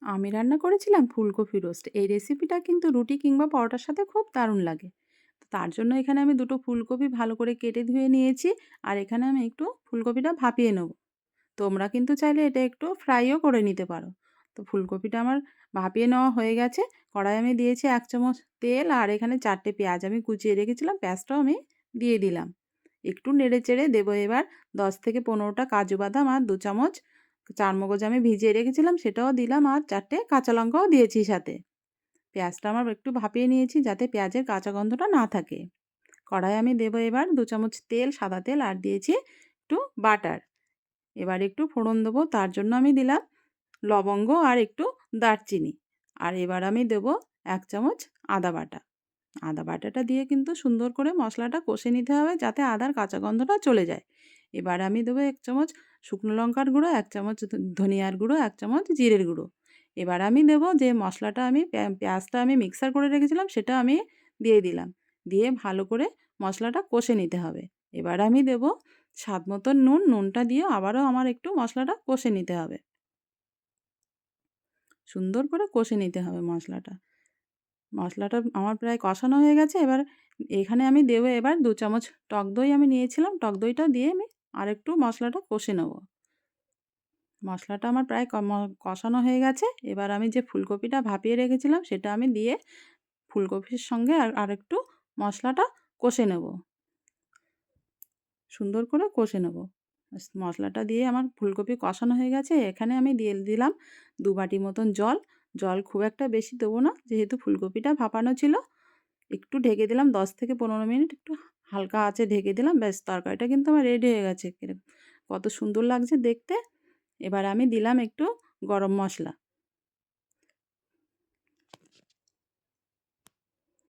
আমি রান্না করেছিলাম ফুলকপি রোস্ট। এই রেসিপিটা কিন্তু রুটি কিংবা পরোটার সাথে খুব দারুণ লাগে। তো তার জন্য এখানে আমি ২ টো ফুলকপি ভালো করে কেটে ধুয়ে নিয়েছি। আর এখানে আমি একটু ফুলকপিটা ভাপিয়ে নেব। তোমরা কিন্তু চাইলে এটা একটু ফ্রাইও করে নিতে পারো। তো ফুলকপিটা আমার ভাপিয়ে নেওয়া হয়ে গেছে। কড়াইয়ে আমি দিয়েছি ১ চামচ তেল আর এখানে ৪ টে পেঁয়াজ আমি কুচিয়ে রেখেছিলাম। পেঁয়াজটাও আমি দিয়ে দিলাম। একটু নেড়েচেড়ে দেবো এবার ১০ থেকে ১৫ টা কাজু বাদাম আর ২ চামচ চারমগজ আমি ভিজিয়ে রেখেছিলাম সেটাও দিলাম আর ৪ টে কাঁচা লঙ্কাও দিয়েছি সাথে। পেঁয়াজটা আমার একটু ভাপিয়ে নিয়েছি যাতে পেঁয়াজের কাঁচা গন্ধটা না থাকে। কড়াইয়ে আমি দেবো এবার ২ চামচ তেল, সাদা তেল আর দিয়েছি একটু বাটার। এবার একটু ফোড়ন দেবো তার জন্য আমি দিলাম লবঙ্গ আর একটু দারচিনি। আর এবার আমি দেবো ১ চামচ আদা বাটা। আদা বাটাটা দিয়ে কিন্তু সুন্দর করে মশলাটা কষে নিতে হবে যাতে আদার কাঁচা গন্ধটা চলে যায়। এবার আমি দেবো ১ চামচ শুকনো লঙ্কার গুঁড়ো, ১ চামচ ধনিয়ার গুঁড়ো, ১ চামচ জিরের গুঁড়ো। এবার আমি দেবো যে মশলাটা আমি পেঁয়াজটা আমি মিক্সার করে রেখেছিলাম সেটা আমি দিয়ে দিলাম। দিয়ে ভালো করে মশলাটা কষে নিতে হবে। এবার আমি দেবো স্বাদ মতন নুন, নুনটা দিয়ে আবারও আমার একটু মশলাটা কষে নিতে হবে। সুন্দর করে কষে নিতে হবে মশলাটা। মশলাটা আমার প্রায় কষানো হয়ে গেছে। এবার এখানে আমি দেবো এবার ২ চামচ টক দই আমি নিয়েছিলাম। টক দইটা দিয়ে আমি আরেকটু মশলাটা কষে নেব। মশলাটা আমার প্রায় কষানো হয়ে গেছে। এবার আমি যে ফুলকপিটা ভাপিয়ে রেখেছিলাম সেটা আমি দিয়ে ফুলকপির সঙ্গে আরেকটু মশলাটা কষে নেব। সুন্দর করে কষে নেব। ব্যাস মশলাটা দিয়ে আমার ফুলকপি কষানো হয়ে গেছে। এখানে আমি দিয়ে দিলাম ২ বাটি মতন জল। জল খুব একটা বেশি দেবো না যেহেতু ফুলকপিটা ভাপানো ছিল। একটু ঢেকে দিলাম ১০ থেকে ১৫ মিনিট একটু হালকা আঁচে ঢেকে দিলাম। ব্যাস তরকারিটা কিন্তু আমার রেডি হয়ে গেছে। কত সুন্দর লাগছে দেখতে। এবার আমি দিলাম একটু গরম মসলা।